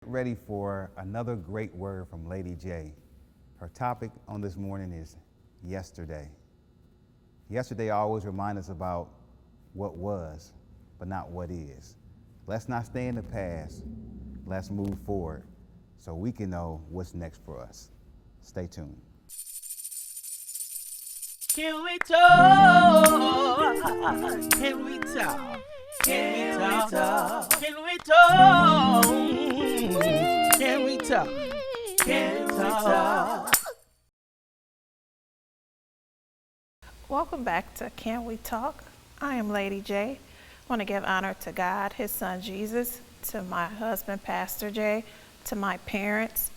ready for another great word from Lady J. Her topic on this morning is yesterday. Yesterday always reminds us about what was, but not what is. Let's not stay in the past. Let's move forward so we can know what's next for us. Stay tuned. Can we talk? Can we talk? Can we talk? Can we talk? Can we talk? Can we talk? Welcome back to Can We Talk? I am Lady J. I want to give honor to God, His Son Jesus, to my husband, Pastor J, to my parents,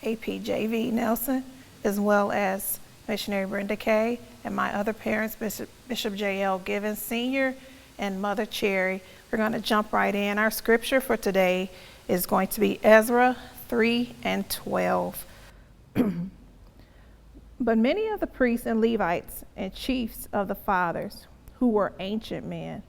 APJV Nelson, as well as Missionary Brenda Kay, and my other parents, Bishop J.L. Givens Sr. and Mother Cherry. We're going to jump right in. Our scripture for today is going to be Ezra 3:12. But many of the priests and Levites and chiefs of the fathers, who were ancient men,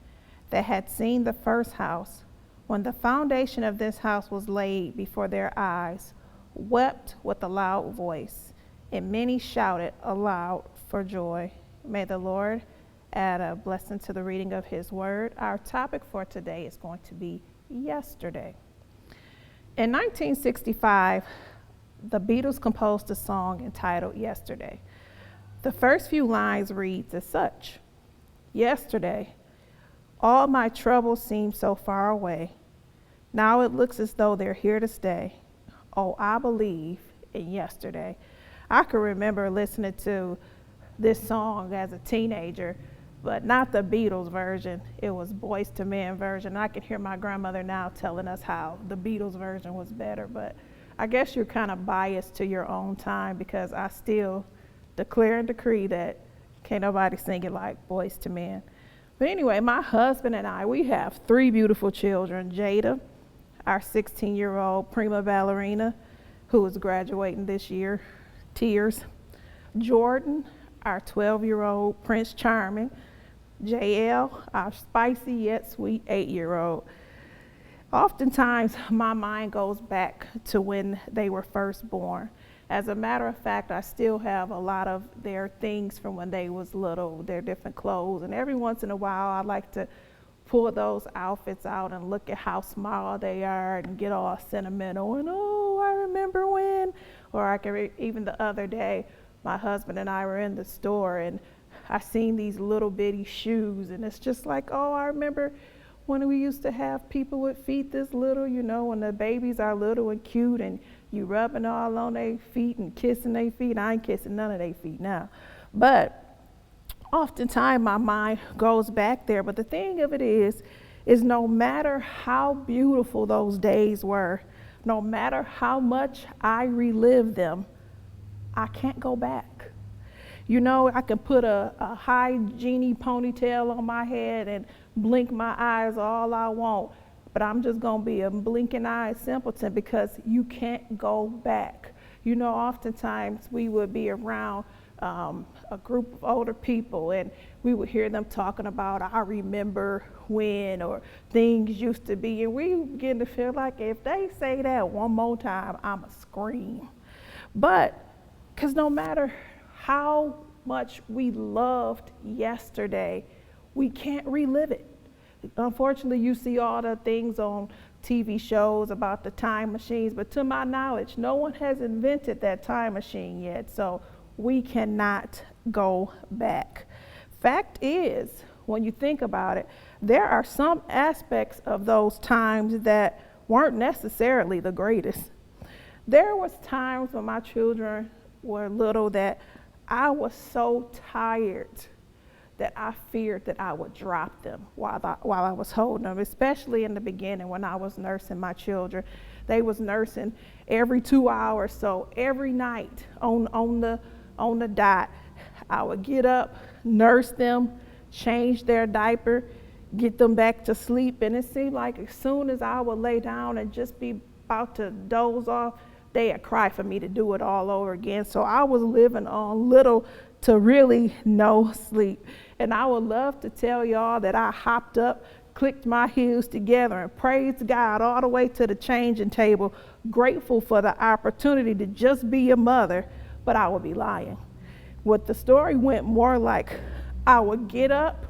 that had seen the first house, when the foundation of this house was laid before their eyes, wept with a loud voice, and many shouted aloud for joy. May the Lord add a blessing to the reading of His word. Our topic for today is going to be yesterday. In 1965, the Beatles composed a song entitled Yesterday. The first few lines reads as such: Yesterday, all my troubles seem so far away. Now it looks as though they're here to stay. Oh, I believe in yesterday. I can remember listening to this song as a teenager, but not the Beatles version. It was Boyz II Men version. I can hear my grandmother now telling us how the Beatles version was better, but I guess you're kind of biased to your own time, because I still declare and decree that can't nobody sing it like Boyz II Men. But anyway, my husband and I, we have 3 beautiful children. Jada, our 16-year-old prima ballerina, who is graduating this year, tears. Jordan, our 12-year-old Prince Charming. JL, our spicy yet sweet 8-year-old. Oftentimes, my mind goes back to when they were first born. As a matter of fact, I still have a lot of their things from when they was little, their different clothes. And every once in a while, I like to pull those outfits out and look at how small they are and get all sentimental and, oh, I remember when. Or I can even the other day, my husband and I were in the store and I seen these little bitty shoes, and it's just like, oh, I remember when we used to have people with feet this little, you know, when the babies are little and cute and you rubbing all on their feet and kissing their feet. I ain't kissing none of their feet now. But oftentimes my mind goes back there. But the thing of it is no matter how beautiful those days were, no matter how much I relive them, I can't go back. You know, I can put a high genie ponytail on my head and blink my eyes all I want, but I'm just going to be a blinking-eyed simpleton, because you can't go back. You know, oftentimes we would be around a group of older people and we would hear them talking about, I remember when, or things used to be, and we begin to feel like if they say that one more time, I'ma scream. But, because no matter how much we loved yesterday, we can't relive it. Unfortunately, you see all the things on TV shows about the time machines, but to my knowledge, no one has invented that time machine yet, so we cannot go back. Fact is, when you think about it, there are some aspects of those times that weren't necessarily the greatest. There was times when my children were little that I was so tired that I feared that I would drop them while I was holding them, especially in the beginning when I was nursing my children. They was nursing every 2 hours, so every night on the dot, I would get up, nurse them, change their diaper, get them back to sleep, and it seemed like as soon as I would lay down and just be about to doze off, they'd cry for me to do it all over again. So I was living on little to really no sleep. And I would love to tell y'all that I hopped up clicked my heels together and praised God all the way to the changing table, grateful for the opportunity to just be a mother, but I would be lying. What the story went more like, I would get up,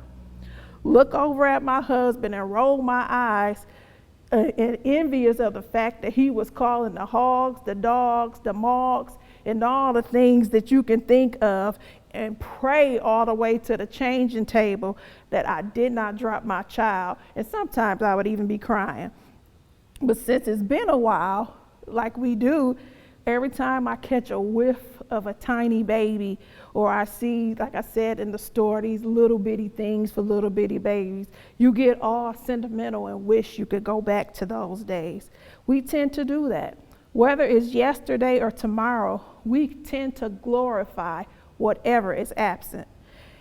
look over at my husband and roll my eyes, and envious of the fact that he was calling the hogs, the dogs, the mogs, and all the things that you can think of, and pray all the way to the changing table that I did not drop my child. And sometimes I would even be crying. But since it's been a while, like we do, every time I catch a whiff of a tiny baby, or I see, like I said in the store, these little bitty things for little bitty babies, you get all sentimental and wish you could go back to those days. We tend to do that. Whether it's yesterday or tomorrow, we tend to glorify whatever is absent.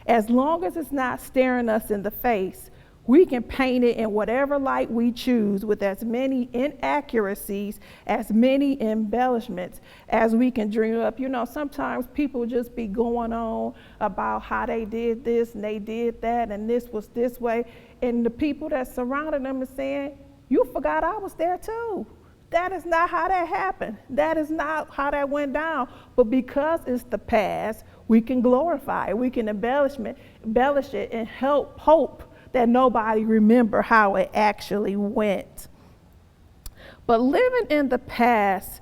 As long as it's not staring us in the face, we can paint it in whatever light we choose, with as many inaccuracies, as many embellishments as we can dream up. You know, sometimes people just be going on about how they did this and they did that and this was this way. And the people that surrounded them are saying, you forgot I was there too. That is not how that happened. That is not how that went down. But because it's the past, we can glorify it. We can embellish it and hope that nobody remember how it actually went. But living in the past,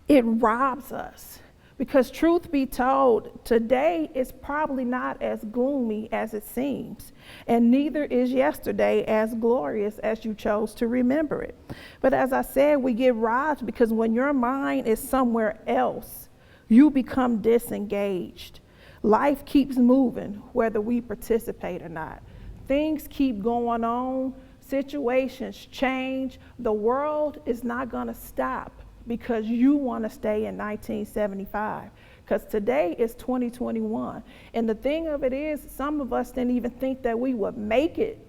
it robs us, because truth be told, today is probably not as gloomy as it seems, and neither is yesterday as glorious as you chose to remember it. But as I said, we get robbed because when your mind is somewhere else, you become disengaged. Life keeps moving whether we participate or not. Things keep going on, situations change. The world is not going to stop because you want to stay in 1975. Because today is 2021. And the thing of it is, some of us didn't even think that we would make it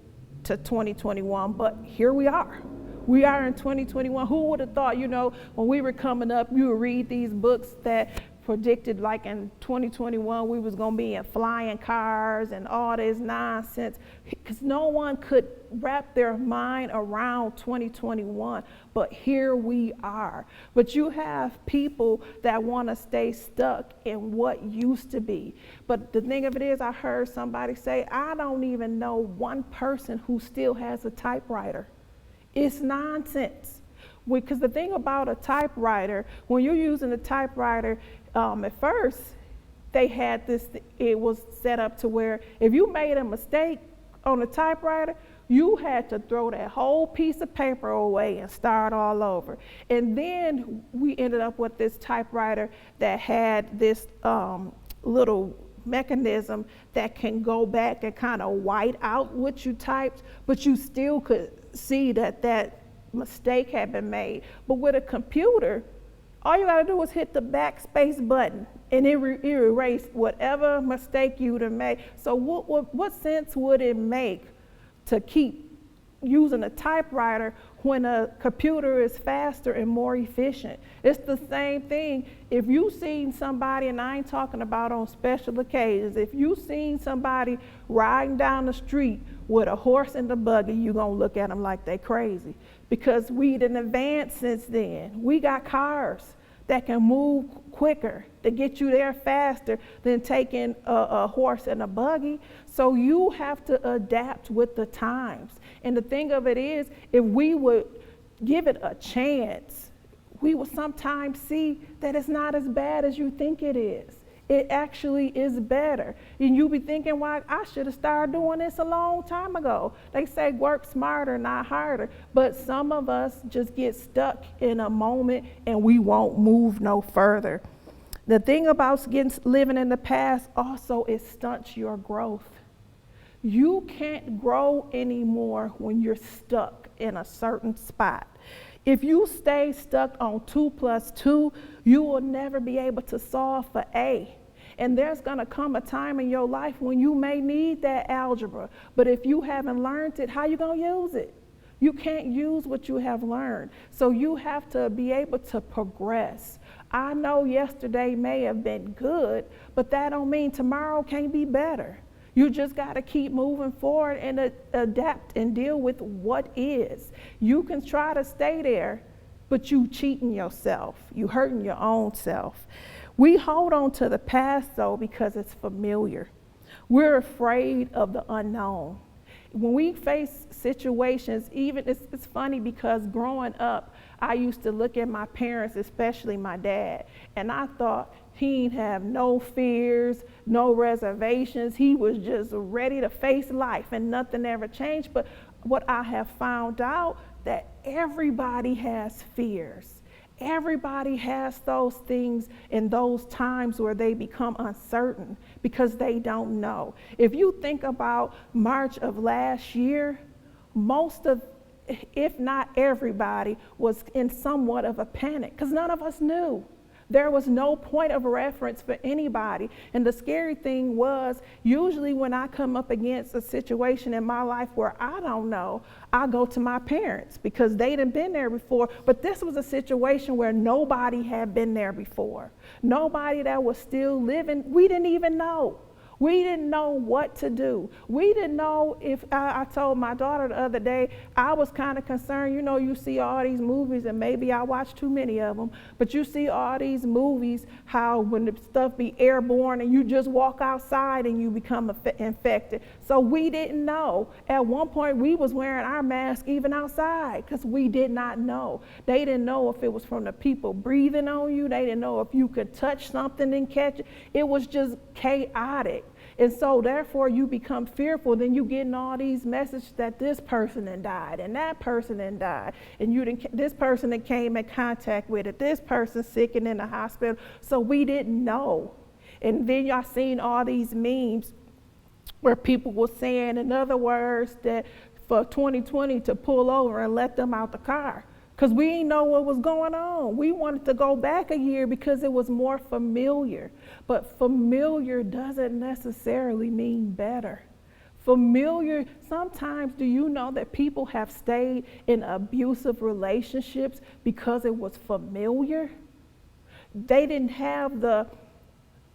to 2021, but here we are. We are in 2021. Who would have thought, you know, when we were coming up, you would read these books that predicted like in 2021 we was going to be in flying cars and all this nonsense, because no one could wrap their mind around 2021, but here we are. But you have people that want to stay stuck in what used to be. But the thing of it is, I heard somebody say, I don't even know one person who still has a typewriter. It's nonsense. Because the thing about a typewriter, when you're using a typewriter, at first they had this, it was set up to where if you made a mistake on a typewriter, you had to throw that whole piece of paper away and start all over. And then we ended up with this typewriter that had this little mechanism that can go back and kind of white out what you typed, but you still could see that that mistake had been made. But with a computer, all you gotta do is hit the backspace button and it erase whatever mistake you'd have made. So what sense would it make to keep using a typewriter when a computer is faster and more efficient? It's the same thing. If you seen somebody, and I ain't talking about on special occasions, if you seen somebody riding down the street with a horse and a buggy, you gonna look at them like they crazy, because we done advanced since then. We got cars that can move quicker to get you there faster than taking a horse and a buggy. So you have to adapt with the times. And the thing of it is, if we would give it a chance, we will sometimes see that it's not as bad as you think it is. It actually is better. And you'll be thinking, why, I should have started doing this a long time ago. They say work smarter, not harder. But some of us just get stuck in a moment and we won't move no further. The thing about living in the past also, it stunts your growth. You can't grow anymore when you're stuck in a certain spot. If you stay stuck on 2 + 2, you will never be able to solve for A. And there's gonna come a time in your life when you may need that algebra. But if you haven't learned it, how you gonna use it? You can't use what you have learned. So you have to be able to progress. I know yesterday may have been good, but that don't mean tomorrow can't be better. You just got to keep moving forward and adapt and deal with what is. You can try to stay there, but you cheating yourself. You hurting your own self. We hold on to the past, though, because it's familiar. We're afraid of the unknown. When we face situations, even it's funny because growing up, I used to look at my parents, especially my dad, and I thought he'd have no fears, no reservations. He was just ready to face life and nothing ever changed. But what I have found out, that everybody has fears. Everybody has those things in those times where they become uncertain because they don't know. If you think about March of last year, most of, if not everybody, was in somewhat of a panic because none of us knew. There was no point of reference for anybody. And the scary thing was, usually when I come up against a situation in my life where I don't know, I go to my parents because they hadn't been there before. But this was a situation where nobody had been there before. Nobody that was still living, we didn't even know. We didn't know what to do. We didn't know if, I told my daughter the other day, I was kind of concerned, you know, you see all these movies, and maybe I watched too many of them, but you see all these movies, how when the stuff be airborne and you just walk outside and you become infected. So we didn't know. At one point, we was wearing our mask even outside because we did not know. They didn't know if it was from the people breathing on you. They didn't know if you could touch something and catch it. It was just chaotic. And so therefore you become fearful. Then you getting all these messages that this person had died and that person had died. And this person that came in contact with it, this person sick and in the hospital. So we didn't know. And then y'all seen all these memes where people were saying, in other words, that for 2020 to pull over and let them out the car. Because we didn't know what was going on. We wanted to go back a year because it was more familiar. But familiar doesn't necessarily mean better. Familiar, sometimes do you know that people have stayed in abusive relationships because it was familiar? They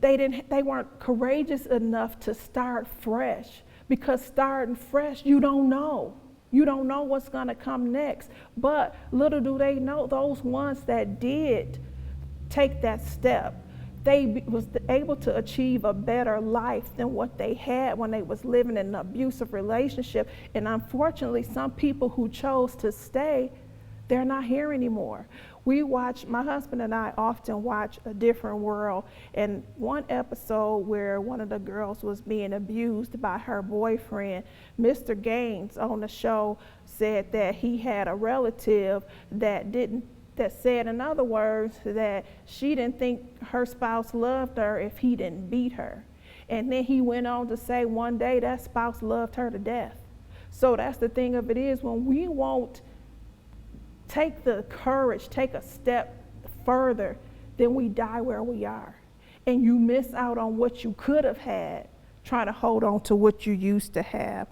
weren't courageous enough to start fresh, because starting fresh, you don't know. You don't know what's going to come next. But little do they know, those ones that did take that step, they was able to achieve a better life than what they had when they was living in an abusive relationship. And unfortunately, some people who chose to stay, they're not here anymore. My husband and I often watch A Different World, and one episode where one of the girls was being abused by her boyfriend, Mr. Gaines on the show said that he had a relative that said, in other words, that she didn't think her spouse loved her if he didn't beat her. And then he went on to say one day that spouse loved her to death. So that's the thing of it is, when we won't take the courage, take a step further, then we die where we are. And you miss out on what you could have had, trying to hold on to what you used to have.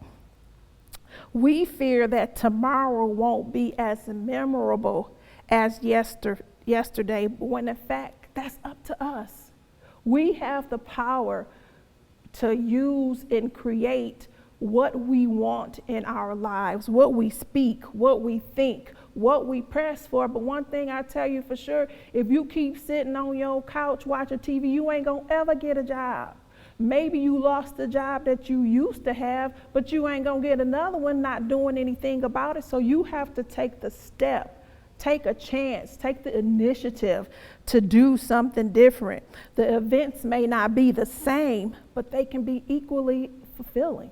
We fear that tomorrow won't be as memorable as yesterday, when in fact, that's up to us. We have the power to use and create what we want in our lives, what we speak, what we think, what we press for. But one thing I tell you for sure, if you keep sitting on your couch watching TV, you ain't gonna ever get a job. Maybe you lost the job that you used to have, but you ain't gonna get another one not doing anything about it. So you have to take the step, take a chance, take the initiative to do something different. The events may not be the same, but they can be equally fulfilling.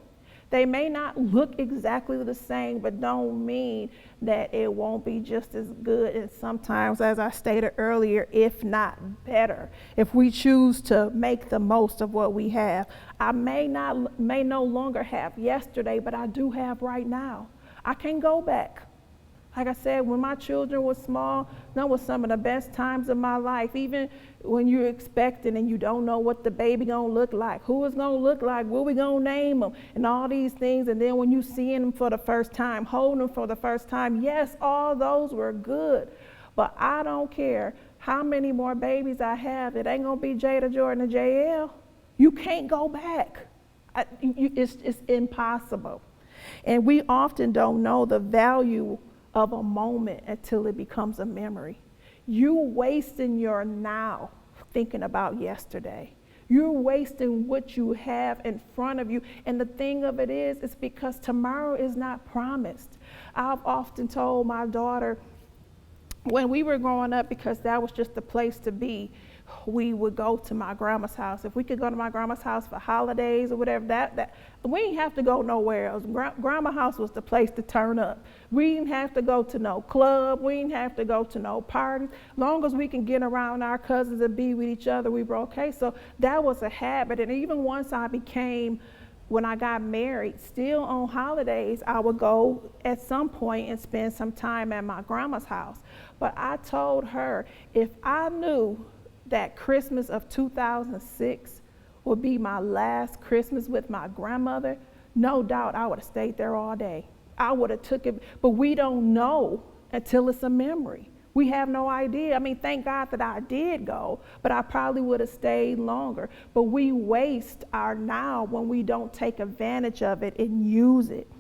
They may not look exactly the same, but don't mean that it won't be just as good. And sometimes, as I stated earlier, if not better, if we choose to make the most of what we have. I may no longer have yesterday, but I do have right now. I can go back. Like I said, when my children were small, that was some of the best times of my life. Even when you're expecting and you don't know what the baby gonna look like, who it's gonna look like, what we gonna name them, and all these things. And then when you seeing them for the first time, holding them for the first time, yes, all those were good. But I don't care how many more babies I have, it ain't gonna be Jada, Jordan, and JL. You can't go back. It's impossible. And we often don't know the value of a moment until it becomes a memory. You wasting your now thinking about yesterday. You're wasting what you have in front of you. And the thing of it is, it's because tomorrow is not promised. I've often told my daughter, when we were growing up, because that was just the place to be, we would go to my grandma's house. If we could go to my grandma's house for holidays or whatever, that we didn't have to go nowhere else. Grandma's house was the place to turn up. We didn't have to go to no club. We didn't have to go to no parties. Long as we can get around our cousins and be with each other, we were okay. So that was a habit. And even once when I got married, still on holidays, I would go at some point and spend some time at my grandma's house. But I told her, if I knew that Christmas of 2006 would be my last Christmas with my grandmother, no doubt I would have stayed there all day. I would have took it, but we don't know until it's a memory. We have no idea. I mean, thank God that I did go, but I probably would have stayed longer. But we waste our now when we don't take advantage of it and use it.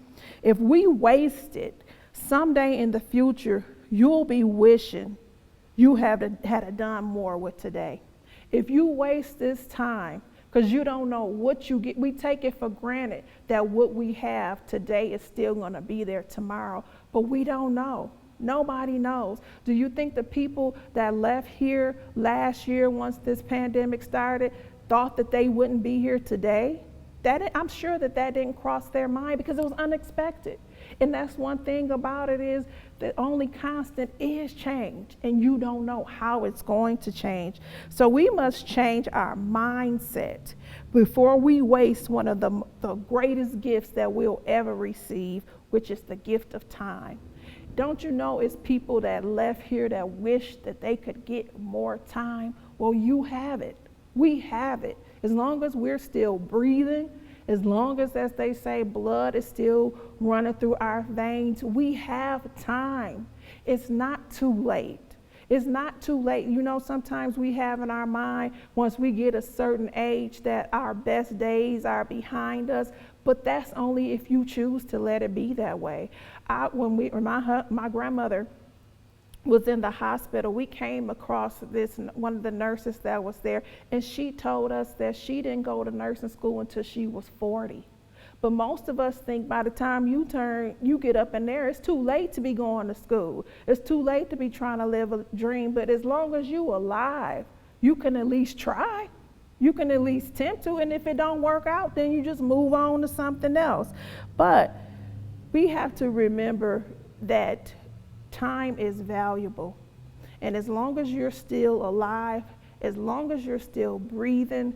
If we waste it, someday in the future, you'll be wishing you had done more with today. If you waste this time, because you don't know what you get, we take it for granted that what we have today is still going to be there tomorrow, but we don't know. Nobody knows. Do you think the people that left here last year once this pandemic started thought that they wouldn't be here today? I'm sure that didn't cross their mind because it was unexpected. And that's one thing about it is the only constant is change, and you don't know how it's going to change. So we must change our mindset before we waste one of the greatest gifts that we'll ever receive, which is the gift of time. Don't you know it's people that left here that wish that they could get more time? Well, you have it. We have it. As long as we're still breathing, as long as they say, blood is still running through our veins, we have time. It's not too late. It's not too late. You know, sometimes we have in our mind, once we get a certain age, that our best days are behind us, but that's only if you choose to let it be that way. When my grandmother was in the hospital, we came across one of the nurses that was there, and she told us that she didn't go to nursing school until she was 40. But most of us think by the time you get up in there, it's too late to be going to school. It's too late to be trying to live a dream. But as long as you're alive, you can at least try. You can at least attempt to, and if it don't work out, then you just move on to something else. But we have to remember that time is valuable. And as long as you're still alive, as long as you're still breathing,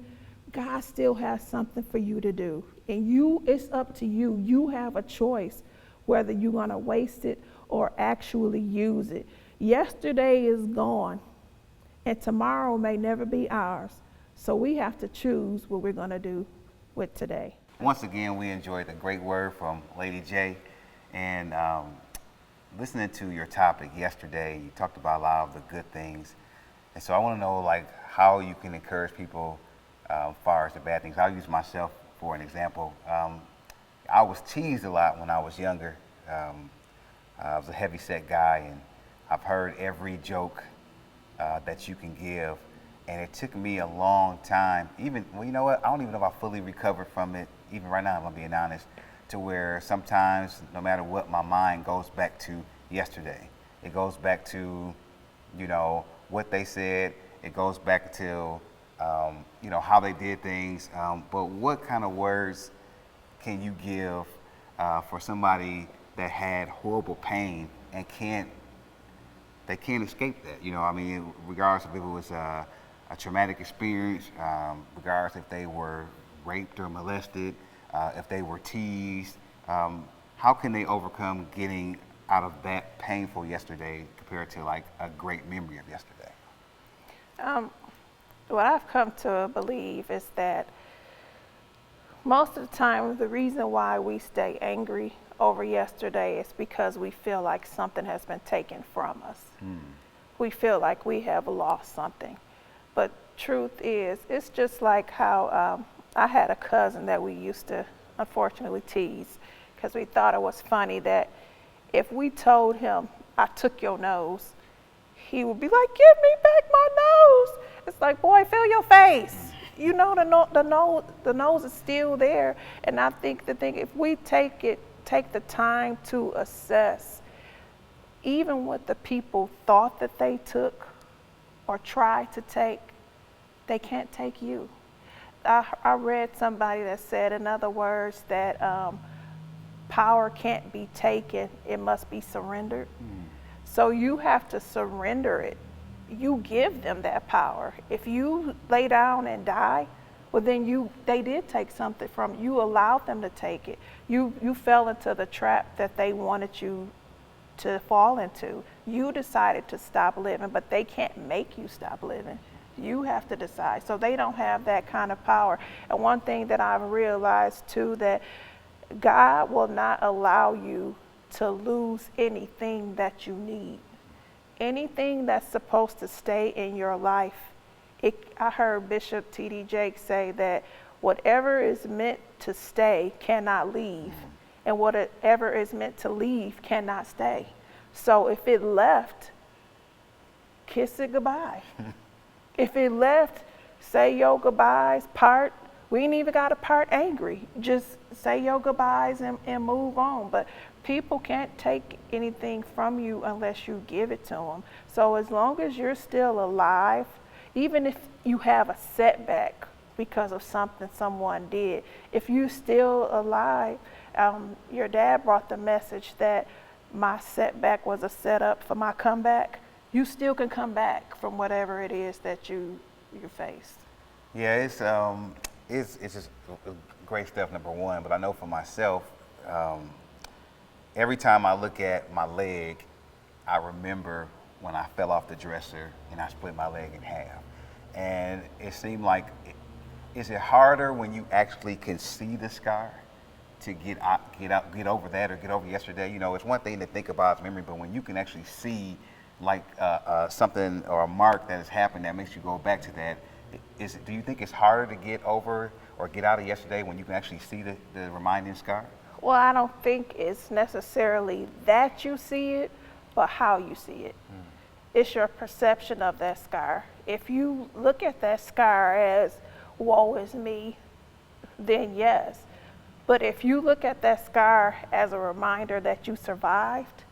God still has something for you to do. And it's up to you. You have a choice whether you're going to waste it or actually use it. Yesterday is gone, and tomorrow may never be ours. So we have to choose what we're going to do with today. Once again, we enjoyed a great word from Lady J. And listening to your topic yesterday, you talked about a lot of the good things. And so I want to know, like, how you can encourage people as far as the bad things. I'll use myself for an example. I was teased a lot when I was younger. I was a heavy-set guy, and I've heard every joke that you can give. And it took me a long time, well, you know what? I don't even know if I fully recovered from it, even right now, if I'm being honest, to where sometimes, no matter what, my mind goes back to yesterday. It goes back to, you know, what they said. It goes back to, you know, how they did things. But what kind of words can you give for somebody that had horrible pain and they can't escape that? You know, I mean, regardless if it was a traumatic experience, regardless if they were raped or molested, if they were teased, how can they overcome getting out of that painful yesterday compared to like a great memory of yesterday? What I've come to believe is that most of the time the reason why we stay angry over yesterday is because we feel like something has been taken from us. We feel like we have lost something. But truth is, it's just like how I had a cousin that we used to unfortunately tease because we thought it was funny that if we told him, I took your nose, he would be like, give me back my nose. It's like, boy, feel your face. You know, the nose is still there. And I think the thing, if we take the time to assess even what the people thought that they took or tried to take, they can't take you. I read somebody that said, in other words, that power can't be taken, it must be surrendered. So you have to surrender it. You give them that power. If you lay down and die, well then they did take something from you. You allowed them to take it. You fell into the trap that they wanted you to fall into. You decided to stop living, but they can't make you stop living. You have to decide. So they don't have that kind of power. And one thing that I've realized too, that God will not allow you to lose anything that you need. Anything that's supposed to stay in your life. I heard Bishop T.D. Jakes say that whatever is meant to stay cannot leave, and whatever is meant to leave cannot stay. So if it left, kiss it goodbye. If it left, say your goodbyes, part. We ain't even got to part angry. Just say your goodbyes and move on. But people can't take anything from you unless you give it to them. So as long as you're still alive, even if you have a setback because of something someone did, if you're still alive, your dad brought the message that my setback was a setup for my comeback. You still can come back from whatever it is that you faced. Yeah, it's just great stuff, number one. But I know for myself, every time I look at my leg, I remember when I fell off the dresser and I split my leg in half. And it seemed like, is it harder when you actually can see the scar to get over that or get over yesterday? You know, it's one thing to think about as memory, but when you can actually see like something or a mark that has happened that makes you go back to that, do you think it's harder to get over or get out of yesterday when you can actually see the reminding scar? Well, I don't think it's necessarily that you see it, but how you see it. It's your perception of that scar. If you look at that scar as, woe is me, then yes. But if you look at that scar as a reminder that you survived,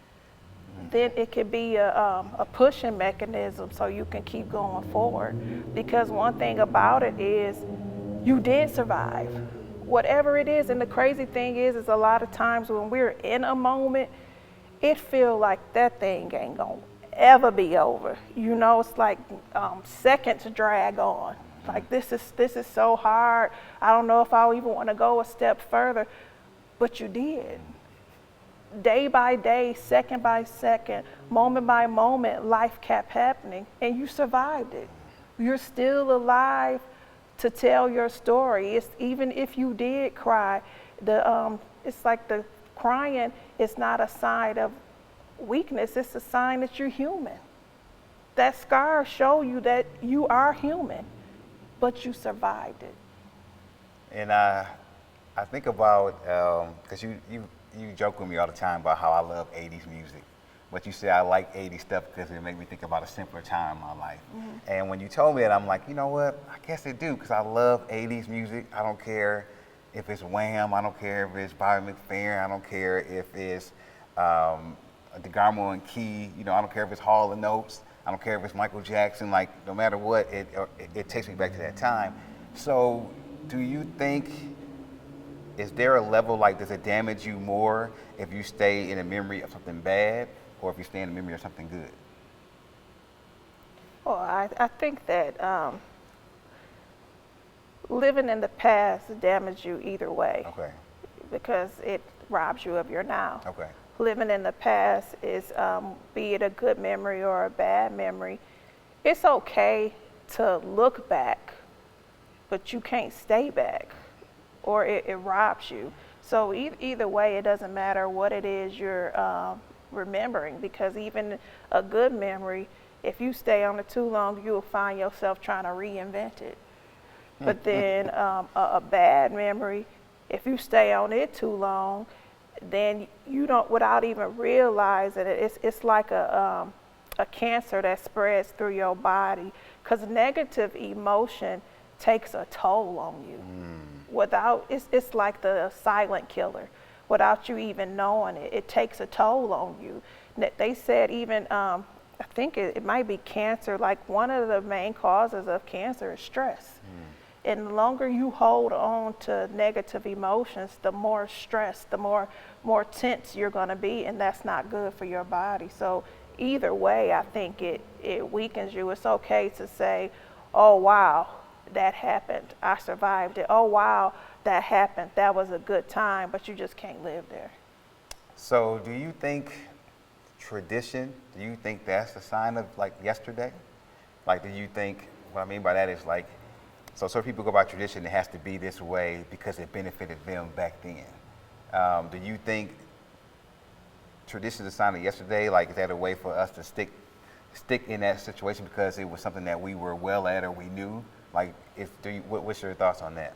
then it could be a pushing mechanism so you can keep going forward. Because one thing about it is you did survive. Whatever it is, and the crazy thing is a lot of times when we're in a moment, it feels like that thing ain't gonna ever be over. You know, it's like seconds drag on. Like this is so hard. I don't know if I even want to go a step further, but you did. Day by day, second by second, moment by moment, life kept happening, and you survived it. You're still alive to tell your story. It's even if you did cry, it's like the crying is not a sign of weakness. It's a sign that you're human. That scar shows you that you are human, but you survived it. And I think about, because you joke with me all the time about how I love 80s music. But you say I like 80s stuff because it made me think about a simpler time in my life. And when you told me that, I'm like, you know what? I guess it do, because I love 80s music. I don't care if it's Wham, I don't care if it's Bobby McFerrin, I don't care if it's DeGarmo and Key, you know, I don't care if it's Hall & Oates, I don't care if it's Michael Jackson, like no matter what, it takes me back to that time. So do you think, is there a level, like does it damage you more if you stay in a memory of something bad or if you stay in a memory of something good? Well, I think that living in the past damages you either way. Okay. Because it robs you of your now. Okay. Living in the past is, be it a good memory or a bad memory, it's okay to look back, but you can't stay back, or it robs you. So either way, it doesn't matter what it is you're remembering, because even a good memory, if you stay on it too long, you'll find yourself trying to reinvent it. But then a bad memory, if you stay on it too long, then you don't, without even realizing it, it's like a cancer that spreads through your body, because negative emotion takes a toll on you. Without, it's like the silent killer. Without you even knowing it, it takes a toll on you. They said even, I think it might be cancer, like one of the main causes of cancer is stress. And the longer you hold on to negative emotions, the more stressed, the more tense you're going to be, and that's not good for your body. So either way, I think it weakens you. It's okay to say, oh wow, that happened, I survived it. Oh wow, that happened, that was a good time, but you just can't live there. So do you think tradition, do you think that's a sign of like yesterday? Like, do you think, what I mean by that is like, so certain people go by tradition, it has to be this way because it benefited them back then. Do you think tradition is a sign of yesterday? Like, is that a way for us to stick in that situation because it was something that we were well at or we knew? Like, what's your thoughts on that?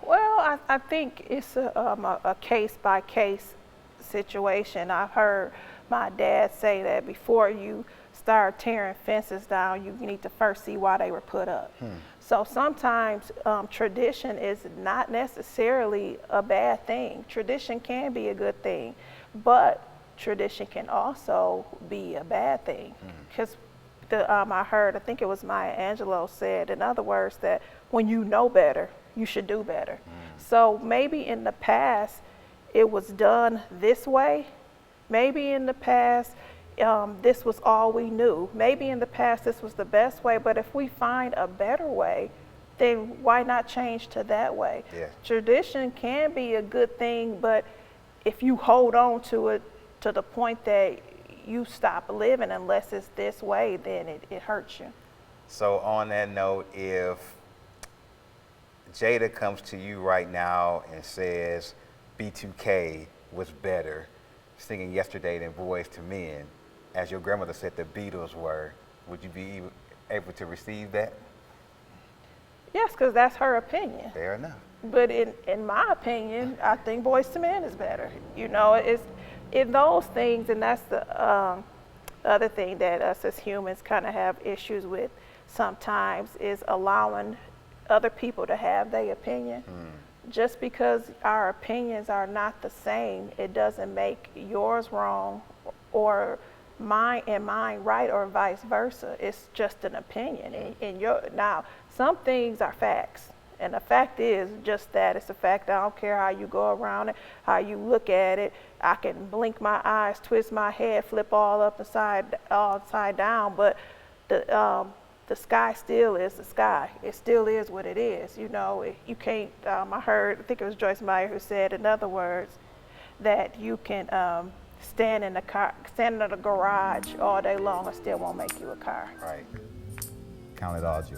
Well, I think it's a case-by-case situation. I've heard my dad say that before you start tearing fences down, you need to first see why they were put up. So sometimes tradition is not necessarily a bad thing. Tradition can be a good thing, but tradition can also be a bad thing. Because I think it was Maya Angelou said, in other words, that when you know better, you should do better. So maybe in the past, it was done this way. Maybe in the past, this was all we knew. Maybe in the past, this was the best way, but if we find a better way, then why not change to that way? Yeah. Tradition can be a good thing, but if you hold on to it to the point that you stop living unless it's this way, then it hurts you. So on that note, if Jada comes to you right now and says B2K was better singing Yesterday than Boys to Men, as your grandmother said the Beatles were, would you be able to receive that? Yes, because that's her opinion. Fair enough. But in my opinion, I think Boys to Men is better. You know, it's in those things, and that's the other thing that us as humans kind of have issues with sometimes, is allowing other people to have their opinion. Just because our opinions are not the same, it doesn't make yours wrong or mine right, or vice versa. It's just an opinion. Now, some things are facts, and the fact is just that it's a fact. I don't care how you go around it, how you look at it. I can blink my eyes, twist my head, flip all upside down, but the sky still is the sky. It still is what it is. You know, you can't, I think it was Joyce Meyer who said, in other words, that you can stand in the garage all day long and still won't make you a car. Right. Count it all joy.